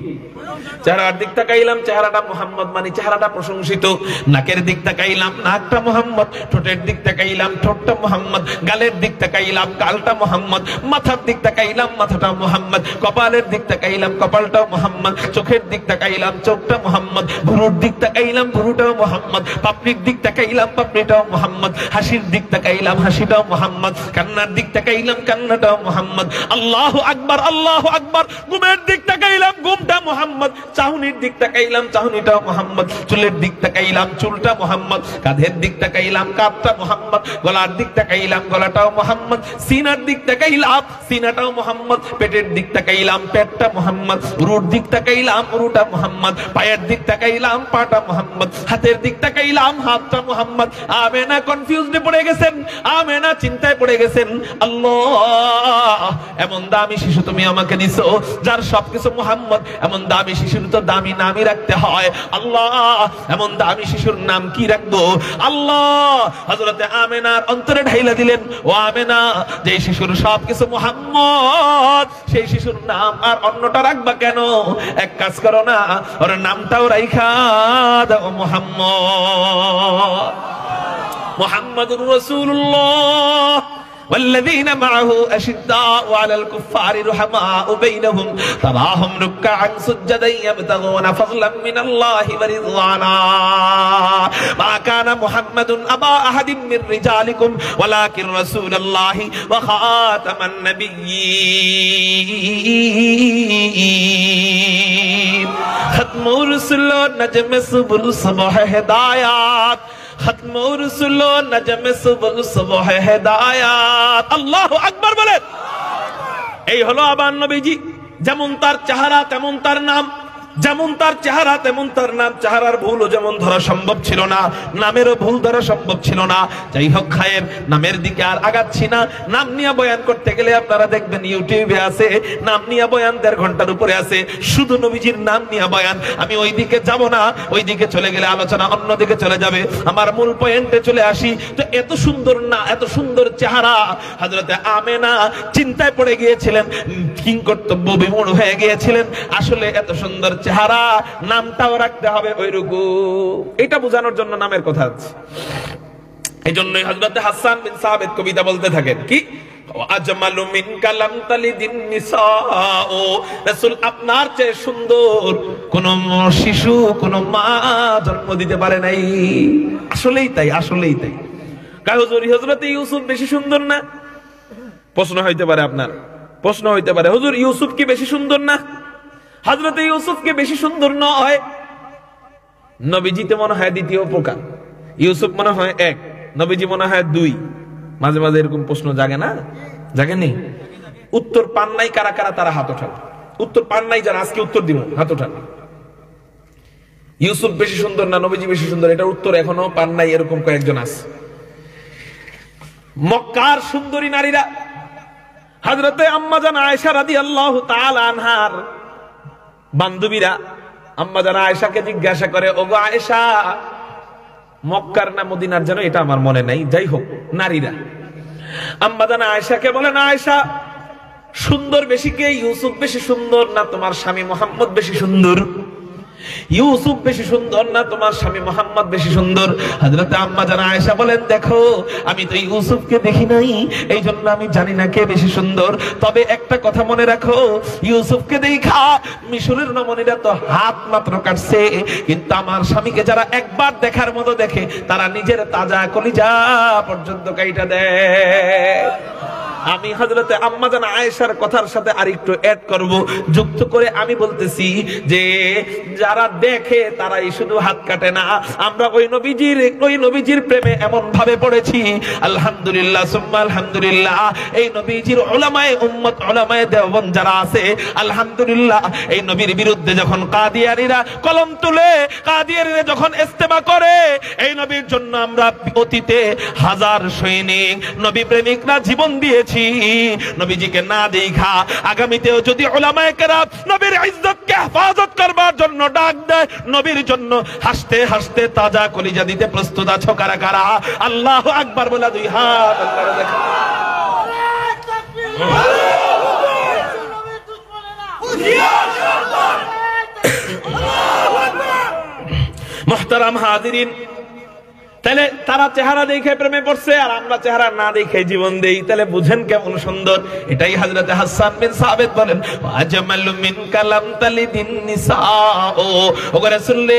চেহারার দিক তাকাইলাম, চেহারাটা মুহাম্মদ, মানে চেহারাটা প্রশংসিত। নাকের দিক তাকাইলাম, নাকটা মুহাম্মদ। ঠোঁটের দিক তাকাইলাম, ঠোঁটটা মুহাম্মদ। গালের দিক তাকাইলাম, গালটা মুহাম্মদ। মাথার দিক তাকাইলাম, মাথাটা মুহাম্মদ। কপালের দিক তাকাইলাম, কপালটাও মুহাম্মদ। চোখের দিক তাকাইলাম, চোখটা মুহাম্মদ। ভুরুর দিক তাকাইলাম, ভুরুটাও মুহাম্মদ। পাপড়ির দিক তাকাইলাম, পাপড়িটাও মুহাম্মদ। হাসির দিক তাকাইলাম, হাসিটাও মুহাম্মদ। কান্নার দিক তাকাইলাম, কান্নাটাও মুহাম্মদ। আল্লাহু আকবার, আল্লাহু আকবার। ঘুমের দিক তাকাইলাম, ঘুমটা মুহাম্মদ। চাহনির দিক তাকাইলাম, চাহনিটাও মুহাম্মদ। চুলের দিক তাকাইলাম, চুলটা মুহাম্মদ। কাঁধের দিক তাকাইলাম, কাঁধটা মুহাম্মদ। গলার দিক তাকাইলাম, গলাটাও মুহাম্মদ। সিনার দিক তাকাইলাম, সিনাটাও মুহাম্মদ। পেটের দিক তাকাইলাম, পেটটা মুহাম্মদ। উরুর দিক তাকাইলাম, উরুটা মুহাম্মদ। পায়ের দিক তাকাইলাম, পাটা মুহাম্মদ। হাতের দিক তাকাইলাম, হাতটা মুহাম্মদ। আমেনা কনফিউজডে পড়ে গেছেন, আমেনা চিন্তায় পড়ে গেছেন। আল্লাহ, এমন দামি শিশু তুমি আমাকে দিছো, যার সবকিছু মুহাম্মদ। এমন দামি শিশুর তো দামি নামই রাখতে হয়। আল্লাহ, এমন দামি শিশুর নাম কি রাখবো? আল্লাহ হযরতে আমেনার অন্তরে ঢাইলা দিলেন, ও আমেনা, যে শিশুর সবকিছু মুহাম্মদ, সেই শিশুর নাম আর অন্যটা রাখবা কেন? এক কাজ করো না, ওর নামটাও রাইখা দাও মুহাম্মদ। মুহাম্মাদুর রাসূলুল্লাহ। والذين معه أشداء على الكفار رحماء بينهم تراهم ركعا سجدا يبتغون فضلا من الله ورضوانا ما كان محمد أبا أحد من رجالكم ولكن رسول الله وخاتم النبيين ختم رسل نجم سبل صبح هدايات ختم رسل نجم سبل صبح হেদায়াত আল্লাহু আকবার বলেন। এই হলো আবার নবীজি, যেমন তার চেহারা তেমন তার নাম, যেমন তার চেহারা তেমন তার নাম। চেহারার ভুলও যেমন ধরা সম্ভব ছিল না, নামেরও ভুল ধরা সম্ভব ছিল না। যাই হোক খায়ের নামের দিকে আর আগাচ্ছি না। নাম নিয়ে বয়ান করতে গেলে আপনারা দেখবেন ইউটিউবে আছে নাম নিয়ে বয়ান 1.5 ঘন্টার উপরে আছে, শুধু নবীজির নাম নিয়ে বয়ান। আমি ওই দিকে যাব না, ওই দিকে চলে গেলে আলোচনা অন্য দিকে চলে যাবে। আমার মূল পয়েন্টে চলে আসি। তো এত সুন্দর না, এত সুন্দর চেহারা, হযরতে আমেনা চিন্তায় পড়ে গিয়েছিলেন, কিংকর্তব্য বিমূঢ় হয়ে গিয়েছিলেন। আসলে এত সুন্দর চেহারা, নামটাও রাখতে হবে ওইরকম, এটা বোঝানোর জন্য নামের কথা আছে। এই জন্যই হযরতে হাসান বিন সাবিত কবিতা বলতে থাকেন কি, আজমালু মিন কালাম তালিদিন নিসাও, রাসূল আপনার চেয়ে সুন্দর কোন শিশু কোন মা জন্ম দিতে পারে নাই। আসলেই তাই, আসলেই তাই। কারণ হযরতে ইউসুফ বেশি সুন্দর না? প্রশ্ন হইতে পারে আপনার, প্রশ্ন হইতে পারে হুজুর ইউসুফ কি বেশি সুন্দর না? হযরতে ইউসুফ কে বেশি সুন্দর নয়, নবীজিতে মনে হয় দ্বিতীয় প্রকার, ইউসুফ মনে হয় 1, নবীজি মনে হয় 2। মাঝে মাঝে এরকম প্রশ্ন জাগে না? জাগেনি? উত্তর পান নাই কারা কারা? তারা হাত ওঠান। উত্তর পান নাই যারা, আজকে উত্তর দিব, হাত ওঠান। ইউসুফ বেশি সুন্দর না নবীজি বেশি সুন্দর, এটার উত্তর এখনো পান নাই এরকম কয়েকজন আছে। মক্কার সুন্দরী নারীরা হযরতে আম্মা জান আয়েশা রাদিয়াল্লাহু তাআলা আনহার বান্ধবীরা আম্মা জান আয়েশাকে জিজ্ঞাসা করে, ওগো আয়েশা, মক্কার না মদিনার যেন, এটা আমার মনে নাই, যাই হোক নারীরা আম্মা জান আয়েশাকে বলে, না আয়েশা, সুন্দর বেশি কে, ইউসুফ বেশি সুন্দর না তোমার স্বামী মুহাম্মদ বেশি সুন্দর? ইউসুফ বেশি সুন্দর না তোমার স্বামী মুহাম্মদ বেশি সুন্দর? হযরতে আম্মা জান আয়েশা বলেন, দেখো আমি তো ইউসুফকে দেখি নাই, এই জন্য আমি জানি না কে বেশি সুন্দর। তবে একটা কথা মনে রাখো, ইউসুফকে দেখা মিশরের রমণীরা তো হাত মাত্র কাটছে, কিন্তু আমার স্বামীকে যারা একবার দেখার মতো দেখে তারা নিজের তাজা কলিজা পর্যন্ত কাইটা দেয়। আমি হযরতে আম্মা জান আয়েশার কথার সাথে আরেকটু অ্যাড করব, যুক্ত করে আমি বলতেছি যে যারা দেখে তারাই শুধু হাত কাটে না, আমরা ওই নবীজির প্রেমে এমন ভাবে পড়েছি, আলহামদুলিল্লাহ সুম্মা আলহামদুলিল্লাহ। এই নবীজির উলামায়ে উম্মত, উলামায়ে দেওবন্দ যারা আছে, আলহামদুলিল্লাহ, এই নবীর বিরুদ্ধে যখন কাদিয়ানীরা কলম তুলে, কাদিয়ানীরা যখন ইস্তেমা করে, এই নবীর জন্য আমরা অতীতে হাজার সৈনিক নবী প্রেমিকরা জীবন দিয়েছি। নবীজিকে না দেখা আগামীতেও যদি উলামায়ে কেরাম নবীর ইজ্জতকে হেফাজত করবার জন্য ডাক দেয়, নবীর জন্য হাসতে হাসতে তাজা কলিজা দিতে প্রস্তুত আছো কারা কারা? আল্লাহু আকবার বলে 2 হাত আল্লাহর দেখা। মুহতারাম হাজিরিন, তাহলে তারা চেহারা দেখে প্রেমে পড়ছে আর আমরা চেহারা না দেখে জীবন দেই, তাহলে বুঝেন কেমন সুন্দর। এটাই হযরতে হাসান বিন সাবিত বলেন, আজমালু মিন কালাম তালিদিন নিসাও, ওগো রাসূল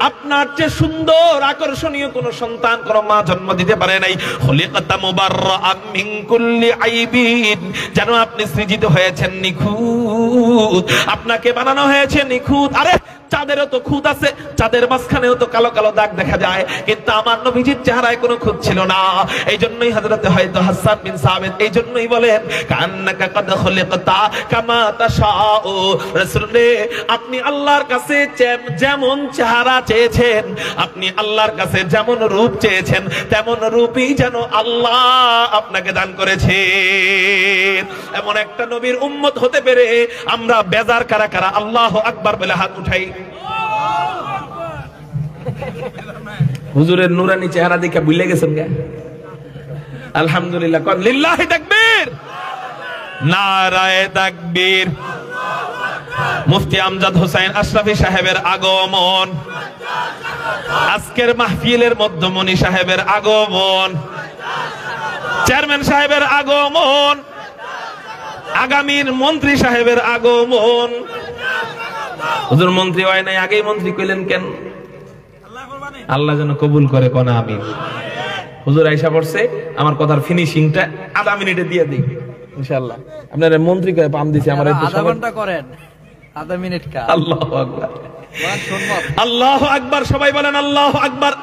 আপনার চেয়ে সুন্দর আকর্ষণীয় কোন সন্তান কোন মা জন্ম দিতে পারে নাই। খুলিকাতা মুবাররাআম মিন কুল্লি আইবিন, যেন আপনি সৃজিত হয়েছেন নিখুঁত, আপনাকে বানানো হয়েছে নিখুঁত। আরে চাঁদেরও তো খুঁত আছে, চাঁদের মাঝখানেও তো কালো কালো দাগ দেখা যায়, কিন্তু আমার নবীজির চেহারায় কোনো খুঁত ছিল না। এই জন্যই হযরতে হয়তো হাসান বিন সাবিত এই জন্যই বলেন, কান্নাকা কদ খুলিকতা কামা তাশাউ, রাসূল রে আপনি আল্লাহর কাছে যেমন চেহারা চেয়েছেন, আপনি আল্লাহর কাছে যেমন রূপ চেয়েছেন, তেমন রূপই যেন আল্লাহ আপনাকে দান করেছে। এমন একটা নবীর উম্মত হতে পেরে আমরা বেজার কারা কারা? আল্লাহু আকবার বলে হাত উঠাই। হুজুরের নুরানি চেহারা দেখে ভুলে গেছেন কে? আলহামদুলিল্লাহ, কোন লিল্লাহি তাকবীর, নারায়ে তাকবীর। মুফতি আমজাদ হোসেন আশরাফি সাহেবের আগমন, আজকের মাহফিলের মধ্যমণি সাহেবের আগমন, চেয়ারম্যান সাহেবের আগমন, আগামীর মন্ত্রী সাহেবের আগমন। হুজুর মন্ত্রী হয় নাই, আগেই মন্ত্রী কইলেন কেন? আল্লাহ যেন কবুল করে, কোন আমিন। হুজুর আইসা পড়ছে, আমার কথার ফিনিশিংটা আধা মিনিটে দিয়ে দিই ইনশাআল্লাহ। আপনারা মন্ত্রী কয়ে পাম দিছি, আমার একটু আধা ঘন্টা করেন, আধা মিনিট কা। আল্লাহু আকবার, আল্লাহু আকবার, সবাই বলেন আল্লাহু আকবার।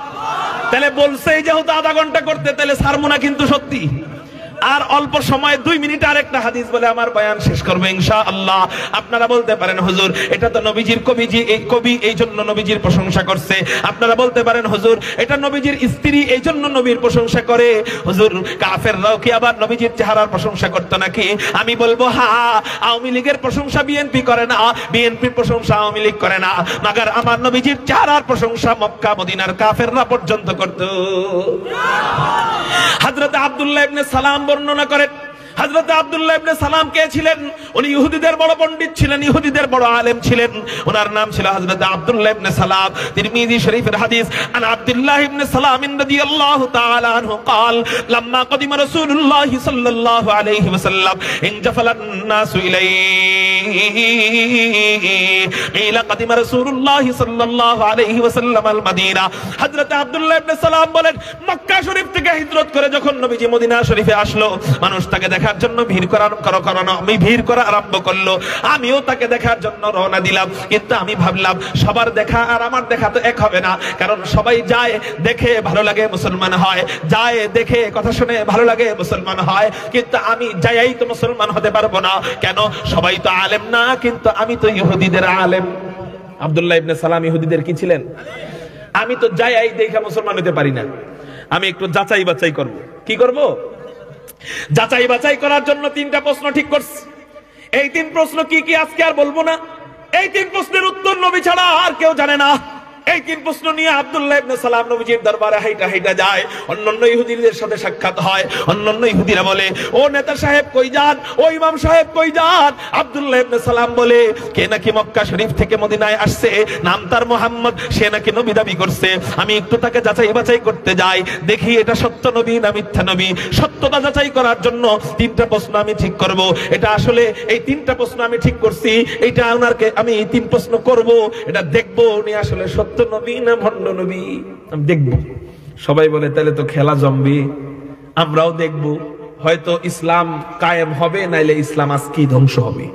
তাহলে বলছে যেহেতু আধা ঘন্টা করতে, তাহলে সারমুনা কিন্তু সত্যি। আর অল্প সময় 2 মিনিট আরেকটা হাদিস বলে আমার বয়ান শেষ করব ইনশাআল্লাহ। আপনারা বলতে পারেন হুজুর এটা তো নবীজির কবি এই জন্য নবীজির প্রশংসা করছে। আপনারা বলতে পারেন হুজুর এটা নবীজির স্ত্রী এই জন্য নবীর প্রশংসা করে। হুজুর কাফেররাও কি আবার নবীজির চেহারার প্রশংসা করতো নাকি? আমি বলবো হ্যাঁ, আওয়ামী লীগের প্রশংসা বিএনপি করে না, বিএনপির প্রশংসা আওয়ামী লীগ করে না, মাগার আমার নবীজির চেহারার প্রশংসা মক্কা মদিনার কাফেররা পর্যন্ত করত। হযরত আব্দুল্লাহ ইবনে সালাম বর্ণনা করেন, হযরত আব্দুল্লাহ ইবনে সালাম কে ছিলেন? উনি ইহুদিদের বড় পণ্ডিত ছিলেন, ইহুদিদের বড় আলেম ছিলেন। ওনার নাম ছিল হযরত আব্দুল্লাহ ইবনে সালাম। তিরমিজি শরীফের হাদিস, আন আব্দুল্লাহ ইবনে সালাম রাদিয়াল্লাহু তাআলা আনহু قال لما قدم رسول الله صلى الله عليه وسلم انجفل الناس اليه قيل قدم رسول الله صلى الله عليه وسلم المدينه। হযরত আব্দুল্লাহ ইবনে সালাম বলেন, মক্কা শরীফ থেকে হিজরত করে যখন নবীজি মদিনা শরীফে আসলো, মানুষ তাকে দেখার জন্য ভিড় করা আরম্ভ করলো। আমিও তাকে দেখার জন্য রওনা দিলাম, কিন্তু আমি ভাবলাম সবার দেখা আর আমার দেখা তো এক হবে না, কারণ সবাই যায় দেখে ভালো লাগে মুসলমান হয়, যায় দেখে কথা শুনে ভালো লাগে মুসলমান হয়, কিন্তু আমি যাই তো মুসলমান হতে পারবো না। কেন? সবাই তো আলেম না, কিন্তু আমি তো ইহুদিদের আলেম। আব্দুল্লাহ ইবনে সালাম ইহুদিদের কি ছিলেন? আমি তো যাই দেখে মুসলমান হতে পারি না, আমি একটু যাচাই বাছাই করব। কি করব? যাচাই বাছাই করার জন্য 3টা প্রশ্ন ঠিক করছি। এই 3 প্রশ্ন কি কি আজকে আর বলবো না। এই 3 প্রশ্নের উত্তর নবী ছাড়া আর কেউ জানে না। এই 3 প্রশ্ন নিয়ে আব্দুল্লাহ ইবনে সালাম নবীজির দরবারে হাইটা যায়। অন্যান্য ইহুদিদের সাথে সাক্ষাৎ হয়। অন্যান্য ইহুদিরা বলে, ও নেতা সাহেব কই যান, ও ইমাম সাহেব কই যান? আব্দুল্লাহ ইবনে সালাম বলে, কে নাকি মক্কা শরীফ থেকে মদিনায় আসছে, নাম তার মুহাম্মদ, সে নাকি নবী দাবি করছে। আমি একটু তাকে যাচাই বাছাই করতে যাই, দেখি এটা সত্য নবী না মিথ্যা নবী। সত্যতা যাচাই করার জন্য 3টা প্রশ্ন আমি ঠিক করব। এটা আসলে এই 3টা প্রশ্ন আমি ঠিক করছি, এইটা ওনারকে আমি এই 3 প্রশ্ন করব, এটা দেখবো উনি আসলে সত্য নবী না ভণ্ড নবী, আমি দেখবো। সবাই বলে তাহলে তো খেলা জমবে, আমরাও দেখব, হয়তো ইসলাম কায়েম হবে, নাইলে ইসলাম আজকেই ধ্বংস হবে।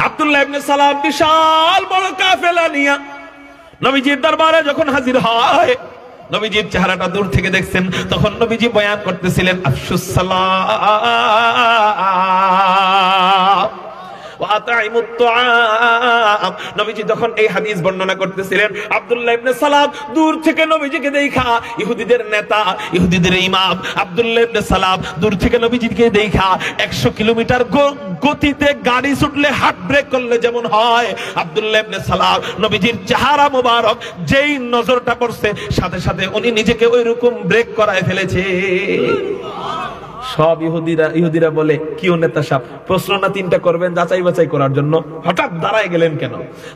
আব্দুল্লাহ ইবনে সালাম বিশাল বড় কাফেলা নিয়ে নবীজির দরবারে যখন হাজির হয়, নবীজির চেহারাটা দূর থেকে দেখছেন, তখন নবীজি বয়ান করতেছিলেন আফশুস সালাম ওয়া আতাইমুত তুআম। নবীজি যখন এই হাদিস বর্ণনা করতেছিলেন, আব্দুল্লাহ ইবনে সালাম দূর থেকে নবীজিকে দেখা, ইহুদিদের নেতা, ইহুদিদের ইমাম আব্দুল্লাহ ইবনে সালাম দূর থেকে নবীজিকে দেখা 100 কিলোমিটার গতিতে গাড়ি ছুটলে হার্ট ব্রেক করলে যেমন হয়, আব্দুল্লাহ ইবনে সালাম নবীজির চেহারা মোবারক যেই নজরটা পড়ছে, সাথে সাথে উনি নিজেকে ওইরকম ব্রেক করায় ফেলেছে। সব ইহুদিরা বলে, কিও নেতা সাহেব প্রশ্ন না 3টা করবেন যাচাই বাছাই করার জন্য, হঠাৎ দাঁড়ায় গেলেন কেন?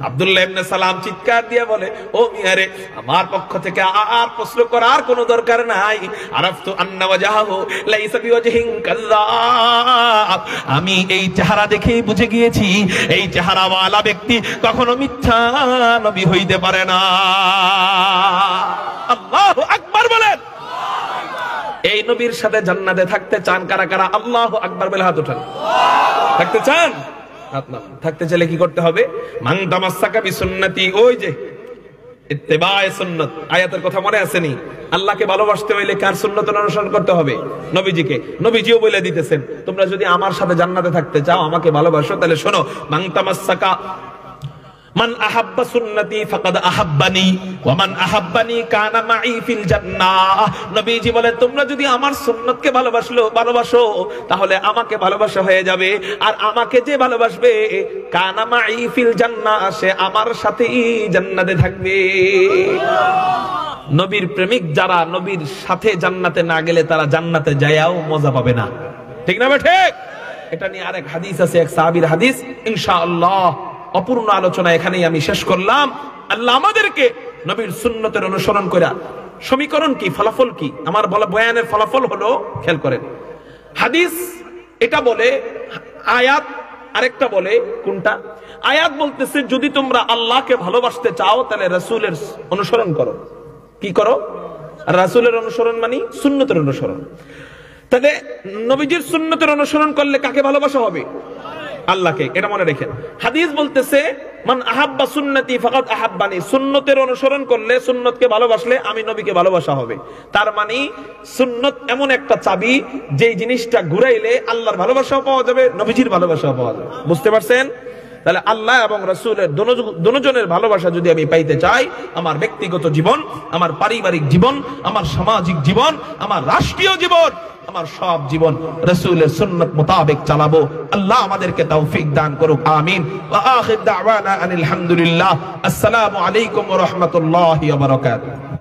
আব্দুল্লাহ ইবনে সালাম চিৎকার দিয়ে বলে, ও মিয়ারে, আমার পক্ষ থেকে আর প্রশ্ন করার কোনো দরকার নাই। আরাফতু আন্না ওয়াজহাহু লাইসা বিওয়াজহিন কাযাব। আমি এই চেহারা দেখেই বুঝে গিয়েছি এই চেহারাওয়ালা ব্যক্তি কখনো মিথ্যা নবী হইতে পারে না। আল্লাহু আকবার বলেন। এই নবীর সাথে জান্নাতে থাকতে চান কারা কারা? আল্লাহু আকবার বলে হাত উঠান। থাকতে চান? হাত নামান। থাকতে চাইলে কি করতে হবে? মান তামাসসাকা বিসুন্নতি, ওই যে ইত্তিবায়ে সুন্নাত আয়াতের কথা মনে আসেনি? আল্লাহকে ভালোবাসতে হইলে কার সুন্নাত অনুসরণ করতে হবে? নবীজিকে। নবীজিও বলে দিতেছেন, তোমরা যদি আমার সাথে জান্নাতে থাকতে চাও, আমাকে ভালোবাসো, তাহলে শোনো, মান তামাসসাকা মান আহাব্বা সুন্নতি ফাকাদ আহাব্বানি ওয়া মান আহাব্বানি কানা মাই ফিল জান্নাহ। নবীজি বলে, তোমরা যদি আমার সুন্নতকে ভালোবাসো, তাহলে আমাকে ভালোবাসা হয়ে যাবে, আর আমাকে যে ভালোবাসবে কানা মাই ফিল জান্নাহ, সে আমার সাথেই জান্নাতে থাকবে। নবীর প্রেমিক যারা নবীর সাথে জান্নাতে না গেলে তারা জান্নাতে যায়াও মজা পাবে না। ঠিক না? ঠিক। এটা নিয়ে আরেক হাদিস আছে, এক সাহাবীর হাদিস। ইনশাআল্লাহ অপূর্ণ আলোচনা এখানেই আমি শেষ করলাম। আল্লাহ আমাদেরকে নবীর সুন্নতের অনুসরণ করে সমীকরণ কি, ফলাফল কি? আমার বলা বয়ানের ফলাফল হলো, খেয়াল করেন, হাদিস এটা বলে, আয়াত আরেকটা বলে। কোনটা? আয়াত বলতেছে যদি তোমরা আল্লাহকে ভালোবাসতে চাও তাহলে রাসূলের অনুসরণ করো। কি করো? রাসূলের অনুসরণ মানে সুন্নতের অনুসরণ। তাহলে নবীজির সুন্নতের অনুসরণ করলে কাকে ভালোবাসা হবে? আল্লাহকে। এটা মনে রাখেন। হাদিস বলতেছে মান আহাব্বা সুন্নতি ফাকাদ আহাব্বানি, সুন্নতের অনুসরণ করলে, সুন্নতকে ভালোবাসলে আমি নবীকে ভালোবাসা হবে। তার মানে সুন্নত এমন একটা চাবি যেই জিনিসটা ঘুরাইলে আল্লাহর ভালোবাসাও পাওয়া যাবে, নবীজির ভালোবাসাও পাওয়া যাবে। বুঝতে পারছেন? তাহলে আল্লাহ এবং রাসূলের দুজনের ভালোবাসা যদি আমি পাইতে চাই, আমার ব্যক্তিগত জীবন, আমার পারিবারিক জীবন, আমার সামাজিক জীবন, আমার রাষ্ট্রীয় জীবন, আমার সব জীবন রাসূলের সুন্নাত মোতাবেক চালাবো। আল্লাহ আমাদেরকে তৌফিক দান করুক, আমিন। ওয়া আখির দাওয়ানা আনিল হামদুলিল্লাহ। আসসালামু আলাইকুম ওয়া রাহমাতুল্লাহি ওয়া বারাকাতুহু।